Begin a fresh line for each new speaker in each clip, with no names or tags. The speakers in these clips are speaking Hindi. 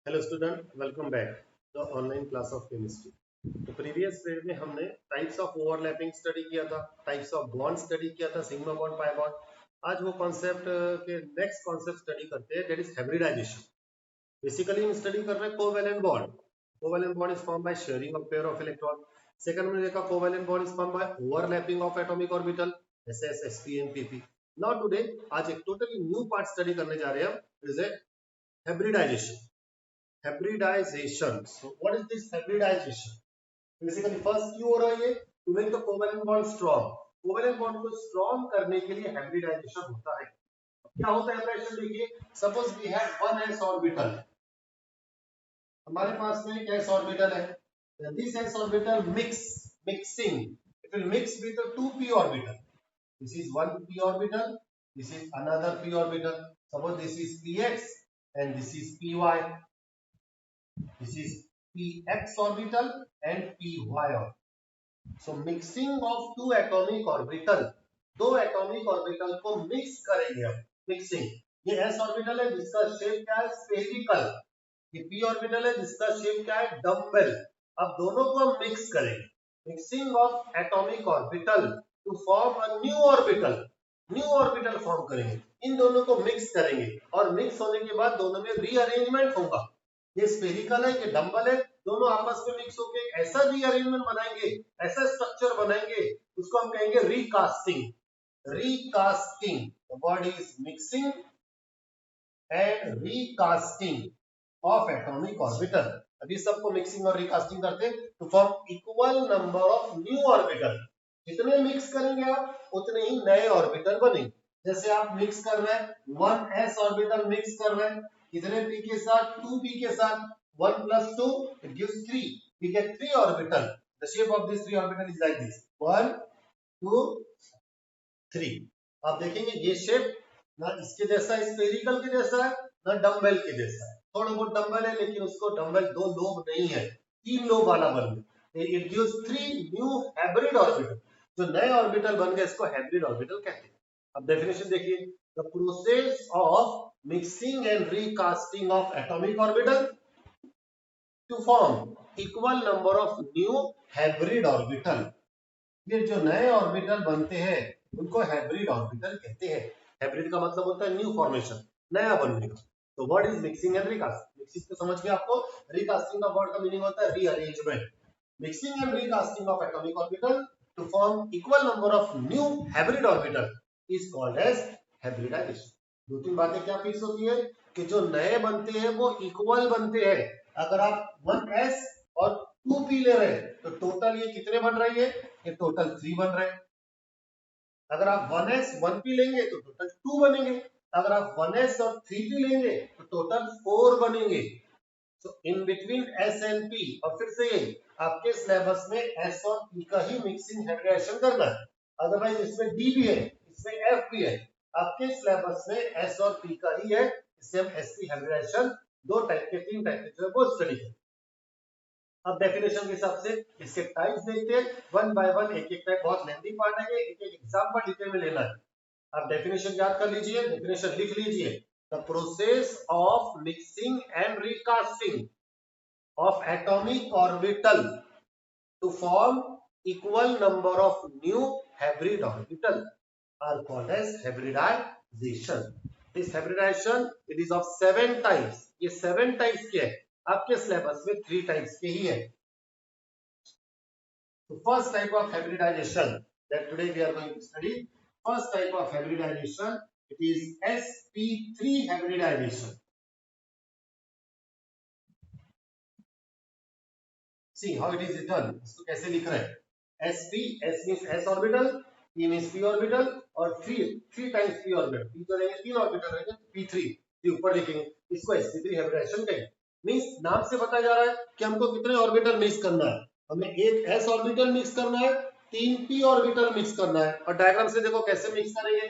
Hello student, welcome back the online class of chemistry. तो प्रीवियस पीरियड में हमने टाइप्स ऑफ ओवरलैपिंग स्टडी किया था, टाइप्स ऑफ बॉन्ड स्टडी किया था, सिग्मा बॉन्ड, पाई बॉन्ड। आज वो कॉन्सेप्ट के नेक्स्ट कॉन्सेप्ट स्टडी करते हैं, दैट इज हाइब्रिडाइजेशन। बेसिकली हम स्टडी कर रहे हैं covalent bond. Covalent bond is form by sharing of pair of electron. Second में देखा covalent bond is form by overlapping of atomic orbital, SS, SP and PP. Now today आज एक टोटली न्यू पार्ट स्टडी करने जा रहे हैं हम, is a hybridization. Hybridization. So what is this hybridization? Basically first क्यों हो रहा है ये? To make the covalent bond strong. Covalent bond को strong करने के लिए hybridization होता है। क्या होता है hybridization? देखिए, suppose we have one s orbital. हमारे पास में एक s orbital है। Then this s orbital mixing. It will mix with the two p orbital. This is one p orbital. This is another p orbital. Suppose this is px and this is py. This is px orbital and py orbital. So mixing of two atomic orbital, दो atomic orbital को mix करेंगे हम। Mixing, ये s orbital है जिसका शेप क्या है? Spherical। ये p orbital है जिसका शेप क्या है? Dumbbell। अब दोनों को हम mix करेंगे। Mixing of atomic orbital to form a new orbital। New orbital form करेंगे, इन दोनों को मिक्स करेंगे और मिक्स होने के बाद दोनों में रीअरेंजमेंट होगा। ये स्फेरिकल है, ये डंबल है, दोनों आपस में मिक्स होकर ऐसा रीअरेंजमेंट बनाएंगे, ऐसा स्ट्रक्चर बनाएंगे, उसको हम कहेंगे recasting. Recasting, the word is mixing and recasting of atomic orbital. अभी सबको मिक्सिंग और रिकास्टिंग करते हैं to form equal number of new orbital. जितने मिक्स करेंगे आप उतने ही नए ऑर्बिटल बनेंगे। जैसे आप मिक्स कर रहे हैं 1s ऑर्बिटल मिक्स कर रहे हैं, कितने p के साथ? 2p के साथ। 1 plus 2 it gives 3, we get 3 orbital. The shape of this 3 orbital is like this, 1 2 3। आप देखेंगे ये शेप ना इसके जैसा स्फेरिकल के जैसा है, ना डंबल के जैसा है। थोड़ा बहुत डंबल है लेकिन उसको डंबल दो लोब नहीं है, तीन लोब वाला बन गया। It gives 3 new hybrid orbital. जो नए ऑर्बिटल बन गए इसको हाइब्रिड ऑर्बिटल कहते हैं। अब डेफिनेशन देखिए, the process of mixing and recasting of atomic orbital to form equal number of new hybrid orbital. ये जो नए ऑर्बिटल बनते हैं उनको हाइब्रिड ऑर्बिटल कहते हैं। हाइब्रिड का मतलब होता है न्यू फॉर्मेशन, नया बनने का। तो what is mixing and recasting? Mixing तो समझ गए आपको, रिकास्टिंग का वर्ड का मीनिंग होता है rearrangement. Mixing and recasting of atomic orbital to form equal number of new hybrid orbital is called as hybridization. दो तीन बातें क्या फिक्स होती है कि जो नए बनते हैं वो इक्वल बनते हैं। अगर आप 1s और 2p ले रहे हैं तो टोटल ये कितने बन रही है? ये टोटल 3 बन रहे हैं। अगर आप 1s 1p लेंगे तो टोटल 2 बनेंगे। अगर आप 1s और 3p लेंगे तो टोटल 4 बनेंगे। तो in between s and p, और फिर से यही आपके सिलेबस में s और p का ही मिक्सिंग हाइब्रिडाइजेशन करना है। अदरवाइज इसमें d भी है, इसमें f भी है। आपके सिलेबस में s और p का ही है, इससे हम sp हाइब्रिडाइजेशन दो टाइप के, तीन टाइप के जो है वो स्टडी करें। अब डेफिनेशन के हिसाब से इसके टाइप्स देखते हैं वन बाय वन, एक एक टाइप। बहुत लेंथी पार्ट है, एक एक एग्जांपल डिटेल में लेना है। आप डेफिनेशन याद कर लीजिए, डेफिनेशन लिख लीजिए। The process of mixing and recasting of atomic orbital to form equal number of new hybrid orbital are called as hybridization. This hybridization it is of 7 types. ये 7 टाइप्स के है, आपके सिलेबस में 3 टाइप्स के ही है। The first type of hybridization that today we are going to study, first type of hybridization, it is sp3 hybridization. See how it is done. इसको कैसे लिख रहे हैं? sp, s means s orbital, p means p orbital, और 3 times p orbital। p तो रहेंगे 3 ऑर्बिटल रहेंगे, p3 ये ऊपर लिखेंगे, इसको sp3 hybridization कहेंगे। मींस नाम से बताया जा रहा है कि हमको कितने ऑर्बिटल मिक्स करना है। हमें एक s ऑर्बिटल मिक्स करना है, 3 p ऑर्बिटल मिक्स करना है। और डायग्राम से देखो कैसे मिक्स करेंगे।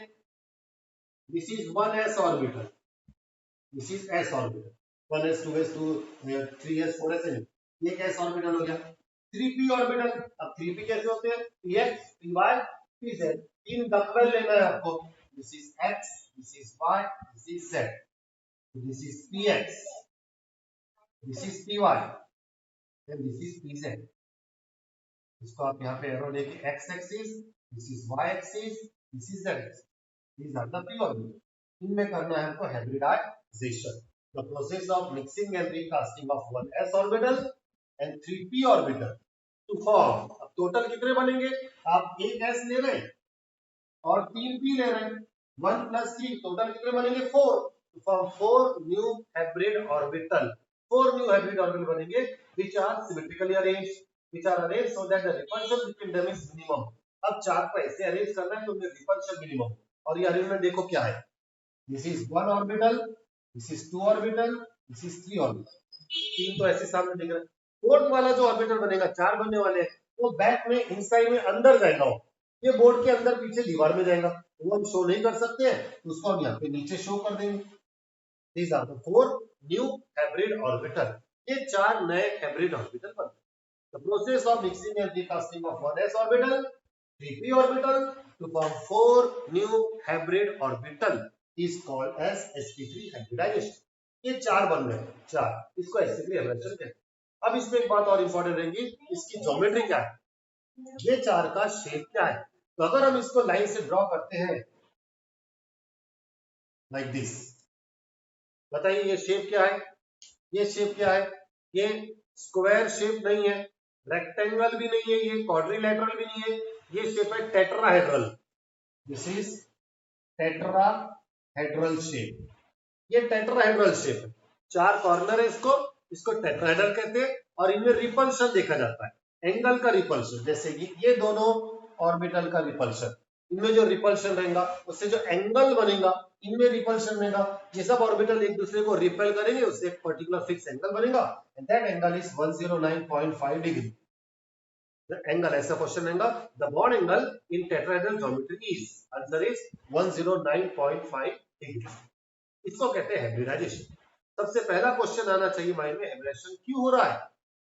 This is 1s orbital, this is s orbital. 1s 2s 2 3s 4s नहीं, ये एक s ऑर्बिटल हो गया। 3p ऑर्बिटल, अब 3p कैसे होते हैं? px py pz। तीन डंबल लेना है आपको। This is x, this is y, this is z। This is px, this is P Y and this is P Z. इसको आप यहाँ पे एरो लेके X axis, this is Y axis, this is Z axis, these are the p orbital. इनमें करना है हमको hybridization, the process of mixing and recasting of one s orbital and 3 p orbital to form. अब टोटल कितने बनेंगे? आप एक s ले रहे हैं और 3 p ले रहे हैं, 1 + 3 टोटल कितने बनेंगे? 4। to form 4 new hybrid orbital, 4 new hybrid orbital बनेंगे which are symmetrically arranged, which are arranged so that the repulsion between them is minimum। अब चार को ऐसे अरेंज करना है तो उनमें रिपल्शन मिनिमम। और ये अरेंजमेंट देखो क्या है, this is 1 orbital, this is 2 orbital, this is 3 orbital. तीन तो ऐसे सामने दिख रहे हैं। फोर्थ वाला जो ऑर्बिटल बनेगा, चार बनने वाले हैं, वो बैक में इनसाइड में अंदर जाएगा, ये बोर्ड के अंदर पीछे दीवार में जाएगा, वो हम शो नहीं कर सकते हैं, तो उसको हम यहाँ पे नीचे शो कर देंगे। These are the 4 new hybrid orbital। ये चार नए hybrid orbital बनते हैं। The process of mixing and recasting of 1s orbital, 3p orbital to form 4 new hybrid orbital is called as sp3 hybridization। ये चार बन गए, चार, इसको sp3 hybridization कहते हैं। अब इसमें एक बात और इंपॉर्टेंट रहेगी, इसकी ज्योमेट्री क्या है, ये चार का शेप क्या है। तो अगर हम इसको लाइन से ड्रॉ करते हैं लाइक दिस, बताइए ये शेप क्या है, ये शेप क्या है? ये स्क्वायर शेप नहीं है, रेक्टेंगल भी नहीं है, ये क्वाड्रिलेटरल भी नहीं है, ये शेप है tetrahedral. This is tetrahedral shape. ये टेट्राहेड्रल शेप है, चार कॉर्नर है, इसको टेट्राहेड्रल कहते हैं। और इनमें रिपल्शन देखा जाता है, एंगल का रिपल्शन, जैसे कि ये दोनों ऑर्बिटल का रिपल्शन, इनमें जो रिपल्शन रहेगा उससे जो एंगल बनेगा, इनमें रिपल्शन रहेगा, ये सब ऑर्बिटल एक दूसरे को रिपेल करेंगे, उससे एक पर्टिकुलर फिक्स एंगल बनेगा and that angle is 109.5 degree. The angle, ऐसा क्वेश्चन रहेगा, the bond angle in tetrahedral geometry is, answer is 109.5 degree. इसको कहते हैं हाइब्रिडाइजेशन। सबसे पहला क्वेश्चन आना चाहिए माइंड में, हाइब्रिडाइजेशन क्यों हो रहा है?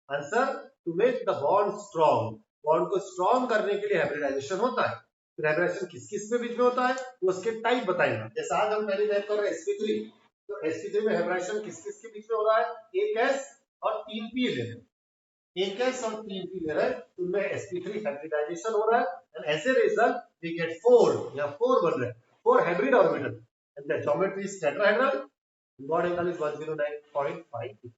Answer, to make the bond strong, bond को स्ट्रॉन्ग करने के लिए हाइब्रिडाइजेशन होता है। फिर हाइब्रिडाइजेशन किस किस के बीच में होता है, तो उसके टाइप बताएंगे। जैसे आज हम पहले टाइप कर रहे हैं sp3, तो sp3 में हाइब्रिडाइजेशन किस किस के बीच में हो रहा है? एक s और 3 p ले रहे हैं, एक s और 3 p ले रहे हैं, तो उनमें sp3 हाइब्रिडाइजेशन हो रहा है एंड ऐसे रिजल्ट वी गेट 4, या 4 बन रहे हैं, 4 hybrid orbital and the geometry is tetrahedral, bond angle is 109.5।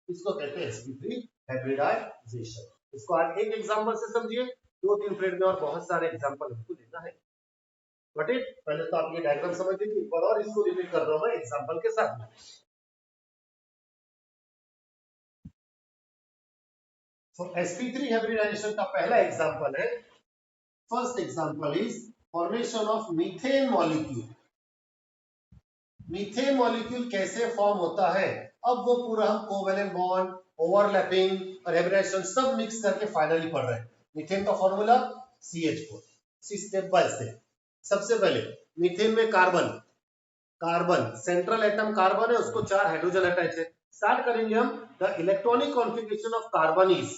इसको कहते हैं sp3 हाइब्रिडाइजेशन। इसको आज एक एग्जांपल से समझिए, 2-3 पीरियड में और बहुत सारे एग्जांपल हमको लेना है। बट इट पहले तो आप ये डायग्राम समझ लीजिए, एक बार और इसको रिपीट कर रहा हूं मैं एग्जांपल के साथ में। तो sp3 हाइब्रिडाइजेशन का पहला एग्जांपल है, first example is formation of methane molecule. Methane molecule कैसे फॉर्म होता है, अब वो पूरा हम कोवेलेंट बॉन्ड, ओवरलैपिंग और हाइब्रिडाइजेशन सब मिक्स करके फाइनली पढ़ रहे हैं। मीथेन का formula CH4, step by step. सबसे पहले मीथेन में कार्बन सेंट्रल एटम कार्बन है, उसको 4 हाइड्रोजन अटैच है। स्टार्ट करेंगे हम, the electronic configuration of carbon is,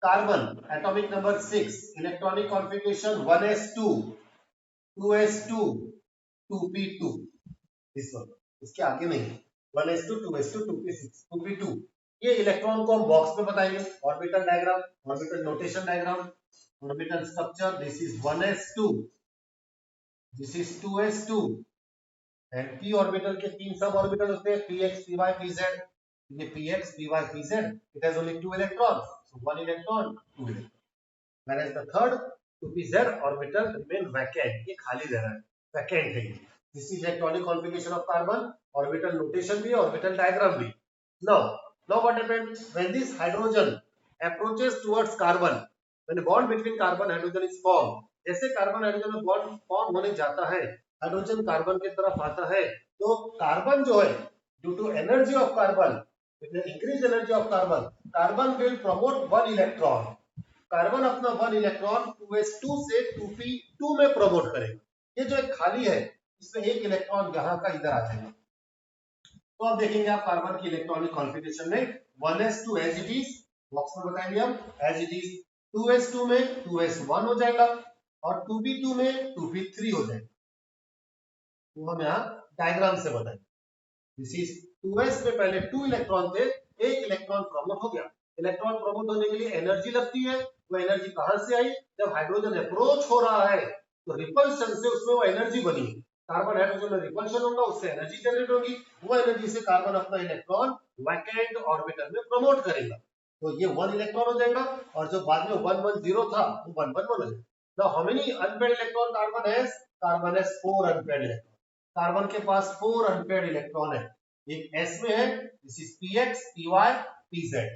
carbon atomic number 6, electronic configuration 1s2 2s2 2p2, this one, इसके आगे नहीं, 1s2 2s2 2p6 2p2। ये इलेक्ट्रॉन को हम बॉक्स में बताएंगे, orbital diagram, orbital notation diagram, orbital structure, this is 1s2, this is 2s2 and p orbital के तीन सब ऑर्बिटल होते हैं, px py pz। ये px py pz, it has only 2 electrons, so 1 electron 2 electron, whereas the third 2pz orbital remain vacant, ये खाली रह रहा है, vacant है। This is electronic configuration of carbon, orbital notation भी, orbital diagram भी। Now what happens when this hydrogen approaches towards carbon, when a bond between carbon hydrogen is formed, जैसे कार्बन हाइड्रोजन में बॉन्ड फॉर्म होने जाता है, हाइड्रोजन कार्बन की तरफ आता है, तो कार्बन जो है, due to energy of carbon, increase energy of carbon, carbon will promote 1 electron, carbon अपना 1 इलेक्ट्रॉन 2s2 से 2p2 में प्रमोट करेगा। ये जो एक खाली है, इसमें एक इलेक्ट्रॉन यहाँ का इधर आ जाएगा। तो अब देखेंगे आप कार्बन की इलेक्ट्रॉनिक कॉन्फ़िगरेशन में, 1s2 as it is, box में बताएंगे हम एज इट इज, 2s2 में 2s1 हो जाएगा और 2p2 में 2p3 हो जाएगा। तो हम यहाँ डायग्राम से बताएंगे, दिस इज 2s में पहले 2 इलेक्ट्रॉन थे, एक इलेक्ट्रॉन प्रमोट हो गया। इलेक्ट्रॉन प्रमोट होने के लिए एनर्जी लगती है, वो एनर्जी कहां से आई? जब हाइड्रोजन अप्रोच हो रहा है तो रिपल्शन से उसमें वो एनर्जी बनी। कार्बन हाइड्रोजन में रिपल्शन होगा, उससे एनर्जी जनरेट होगी, वो एनर्जी से कार्बन अपना इलेक्ट्रॉन वैकेंट ऑर्बिटल में प्रमोट करेगा, तो ये 1 इलेक्ट्रॉन हो जाएगा, और जो बाद में 110 था वो 111 हो जाएगा। Now how many unpaired electron carbon has? Carbon has 4 unpaired electron. Carbon के पास 4 अनपेयर्ड इलेक्ट्रॉन है, एक s में है, this is px, py, pz।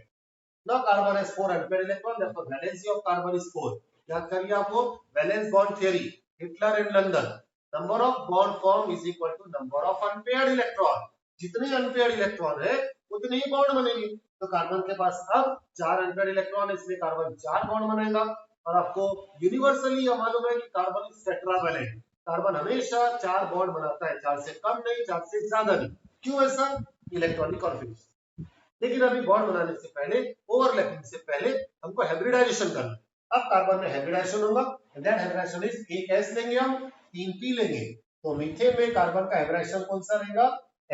Now carbon has 4 unpaired electron, therefore valency of carbon is 4। याद करिए आपको valence bond theory, Heitler and London, number of bond form is equal to number of unpaired electron. जितने अनपेयर्ड इलेक्ट्रॉन है उतने ही बॉन्ड बनेंगे। तो कार्बन के पास अब 4 अनपेयर्ड इलेक्ट्रॉन है, इसलिए कार्बन 4 बॉन्ड बनेगा। और आपको यूनिवर्सली यह मालूम है कि कार्बन इज टेट्रावैलेंट, कार्बन हमेशा 4 बॉन्ड बनाता है, 4 से कम नहीं, 4 से ज्यादा नहीं। क्यों ऐसा? Electronic configuration. लेकिन अभी बॉन्ड बनाने से पहले, ओवरलैपिंग से पहले हमको हाइब्रिडाइजेशन करना है। अब कार्बन में हाइब्रिडाइजेशन होगा, दैट हाइब्रिडाइजेशन इज एक S लेंगे हम, 3 P लेंगे, तो मीथेन में कार्बन का हाइब्रिडाइजेशन कौन सा रहेगा?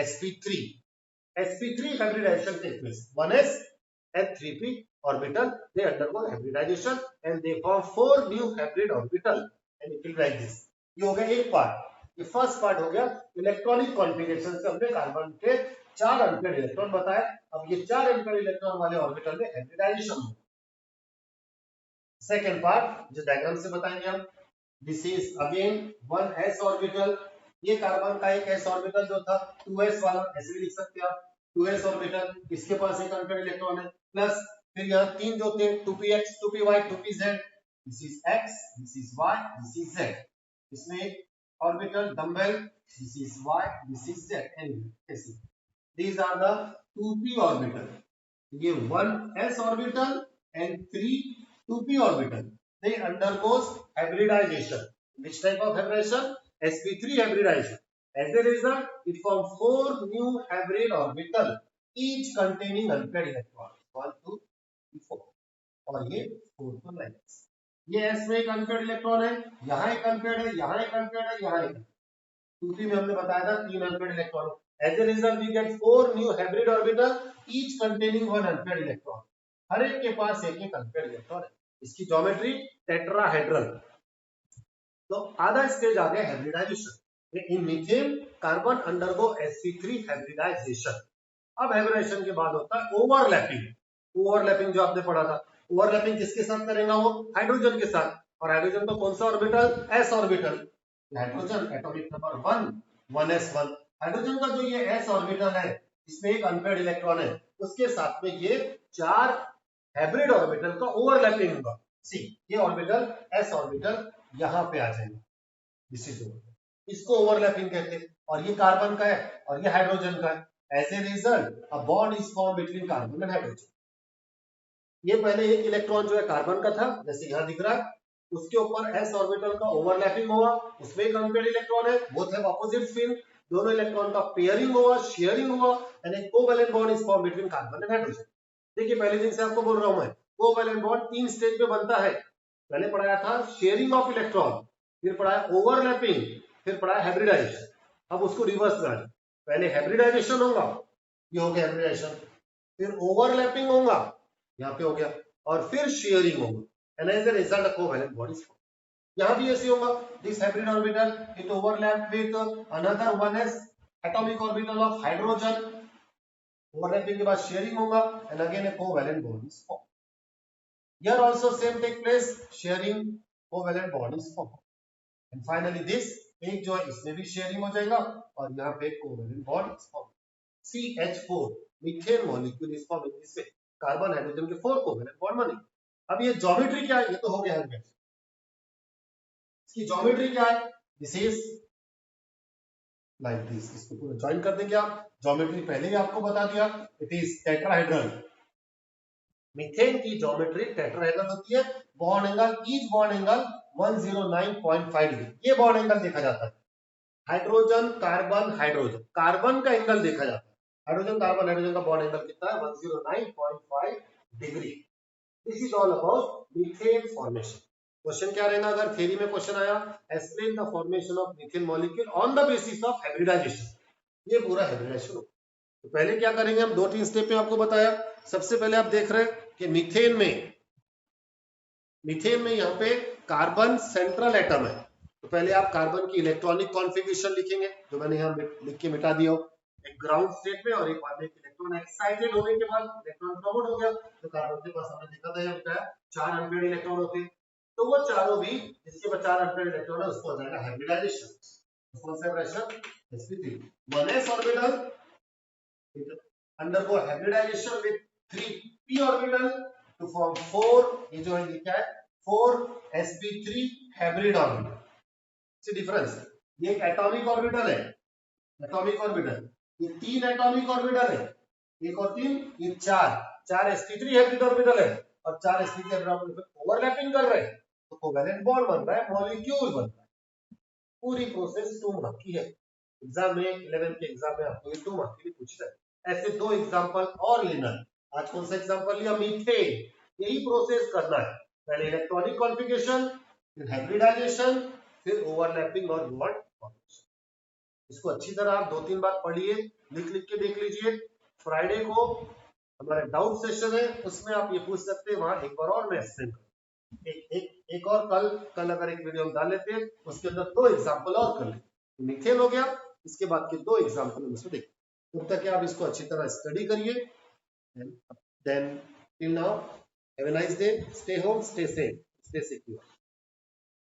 sp3। sp3 hybridization takes place, 1s and 3p orbital, they undergo hybridization and they form 4 new hybrid orbital and it will be like this। ये हो गया एक पार्ट, ये फर्स्ट पार्ट हो गया इलेक्ट्रॉनिक कॉन्फ़िगरेशन से हमने कार्बन के 4 अनपेयर्ड इलेक्ट्रॉन बताया। अब ये 4 अनपेयर्ड इलेक्ट्रॉन वाले ऑर्बिटल में हाइब्रिडाइजेशन होगा। सेकंड पार्ट जो डायग्राम से बताएंगे हम, this is again 1s orbital. ये कार्बन का एक s ऑर्बिटल जो था 2s वाला, ऐसे भी लिख सकते हैं आप, 2s ऑर्बिटल, इसके पास एक अनपेयर्ड इलेक्ट्रॉन है, प्लस फिर यहाँ तीन जो थे 2px, 2py, 2pz, this is x, this is y, this is z। इसमें एक orbital dumbbell, this is y, this is z, and ऐसे these are the 2p orbital। ये 1s orbital and 3 2p orbital, they undergoes hybridization। Which type of hybridization? sp3 hybridization। As a result, it forms 4 new hybrid orbital, each containing unpaired electrons 1 2 3 4, और ये 4 to 9। ये s में एक अनपेयर्ड इलेक्ट्रॉन है, यहाँ एक अनपेयर्ड है, यहाँ एक अनपेयर्ड है, यहाँ एक। 2p में हमने बताया था 3 unpaired electron. As a result, we get 4 new hybrid orbital, each containing 1 unpaired electron। हर एक के पास एक एक अनपेयर्ड इलेक्ट्रॉन है। इसकी ज्योमेट्री टेट्राहेड्रल। तो आधा स्टेज आ गया hybridization. In methane carbon undergo sp3 hybridization. अब हाइब्रिडाइजेशन के बाद होता है ओवरलैपिंग। ओवरलैपिंग जो आपने पढ़ा था, ओवरलैपिंग किसके साथ करेगा? वो हाइड्रोजन के साथ। और हाइड्रोजन का कौन सा orbital? s orbital. Hydrogen atomic number 1 1s1। Hydrogen का जो ये s ऑर्बिटल है, इसमें एक अनपेयर्ड इलेक्ट्रॉन है, उसके साथ में ये 4 हाइब्रिड ऑर्बिटल का ओवरलैपिंग होगा। सी, ये ऑर्बिटल s ऑर्बिटल यहाँ पे आ जाएगा, दिस इज ओवरलैप, इसको ओवरलैपिंग कहते हैं। और ये कार्बन का है और ये हाइड्रोजन का है। As a result a bond is form between carbon and hydrogen. ये पहले एक इलेक्ट्रॉन जो है कार्बन का था, जैसे यहाँ दिख रहा है, उसके ऊपर s ऑर्बिटल का ओवरलैपिंग हुआ, उसमें एक अनपेयर्ड इलेक्ट्रॉन है, बोथ हैव ऑपोजिट स्पिन, दोनों इलेक्ट्रॉन का पेयरिंग हुआ, शेयरिंग हुआ, एंड एक covalent bond is form between carbon and hydrogen. देखिए पहले दिन से आपको बोल रहा हूं मैं, कोवैलेंट बॉन्ड 3 स्टेज पे बनता है। पहले पढ़ाया था शेयरिंग ऑफ इलेक्ट्रॉन, फिर पढ़ाया ओवरलैपिंग, फिर पढ़ाया हाइब्रिडाइजेशन। अब उसको रिवर्स करा, पहले हाइब्रिडाइजेशन होगा, ये हो गया हाइब्रिडाइजेशन, फिर ओवरलैपिंग होगा, यहाँ पे हो गया, और फिर शेयरिंग होगा, and as a result a covalent bond is form. यहाँ भी ऐसे होगा, this hybrid orbital it overlap with another 1s atomic orbital of hydrogen. Overlapping के बाद शेयरिंग होगा, and again a covalent bond is form. Here also same take place, sharing covalent bond is formed, and finally this एक जो है इसमें भी शेयरिंग हो जाएगा, और यहाँ पे covalent bond is form. CH4 methane molecule is form in this way, carbon hydrogen के 4 कोवैलेंट बॉन्ड बने। अब ये ज्योमेट्री क्या है? ये तो हो गया है, इसकी ज्योमेट्री क्या है? This is like this. इसको पूरा ज्वाइन कर देंगे आप, ज्योमेट्री पहले ही आपको बता दिया, इट इज टेट्राहेड्रल। मीथेन की ज्योमेट्री टेट्राहेड्रल होती है। Bond angle, each bond angle 109.5 degree, ये बॉन्ड एंगल देखा जाता है। हाइड्रोजन कार्बन हाइड्रोजन, कार्बन का एंगल देखा जाता है। हाइड्रोजन कार्बन हाइड्रोजन का बॉन्ड एंगल कितना है? 109.5 डिग्री। This is all about methane formation. Question क्या रहेगा अगर थ्योरी में क्वेश्चन आया, explain the formation of methane molecule on the basis of hybridisation, ये पूरा हाइब्रिडाइजेशन। तो पहले क्या करेंगे हम, 2-3 स्टेप में आपको बताया। सबसे पहले आप देख रहे हैं कि मीथेन में यहाँ पे कार्बन सेंट्रल एटम है। तो पहले आप कार्बन की इलेक्ट्रॉनिक कॉन्फ़िगरेशन लिखेंगे, जो मैंने यहाँ लिख के मिटा दिया हो। एक ग्राउंड स्टेट में और एक बाद में इलेक्ट्रॉन एक्साइटेड होने के बाद इलेक्ट्रॉन प्रमोट हो गया, तो कार्बन के पास हमने देखा था यहाँ बताया 4 अनपेयर्ड इलेक्ट्रॉन होते हैं। तो वो चारों भी, जिसके पास 4 अनपेयर्ड इलेक्ट्रॉन है, उसको हो जाएगा हाइब्रिडाइजेशन। कौन सा pressure, sp3 1s orbital undergo hybridization with 3p orbital to form 4, ये जो है ये क्या है, 4sp3 hybrid orbital। सी डिफरेंस, ये एक एटॉमिक ऑर्बिटल है, एटॉमिक ऑर्बिटल, ये 3 एटॉमिक ऑर्बिटल है, 1 और 3, ये 4 sp3 हाइब्रिड ऑर्बिटल है, और 4 sp3 हाइब्रिड ऑर्बिटल ओवरलैपिंग कर रहे हैं, तो कोवेलेंट बॉन्ड बन रहा है, मॉलिक्यूल बन रहा है। पूरी प्रोसेस 2 मार्क की है। एग्जाम में 11 के एग्जाम में आपको ये 2 मार्क के लिए पूछता है। ऐसे 2 एग्जांपल और लेना है। आज कौन सा एग्जांपल लिया, मीथेन। यही प्रोसेस करना है, पहले इलेक्ट्रॉनिक कॉन्फ़िगरेशन, फिर हाइब्रिडाइजेशन, फिर ओवरलैपिंग और बॉन्ड फॉर्मेशन। इसको अच्छी तरह आप 2-3 बार पढ़िए, लिख के देख लीजिए। फ्राइडे को हमारा डाउट सेशन है, उसमें आप ये पूछ सकते हैं, वहां एक बार और मैं एक्सप्लेन करूं। एक और कल अगर एक वीडियो हम डाल लेते हैं, उसके अंदर 2 एग्जांपल और कर लेते। मीथेन हो गया, इसके बाद के 2 एग्जांपल हम इसमें देखते हैं। तब तक आप इसको अच्छी तरह स्टडी करिए। Then till now have a nice day, stay home, stay safe, stay secure.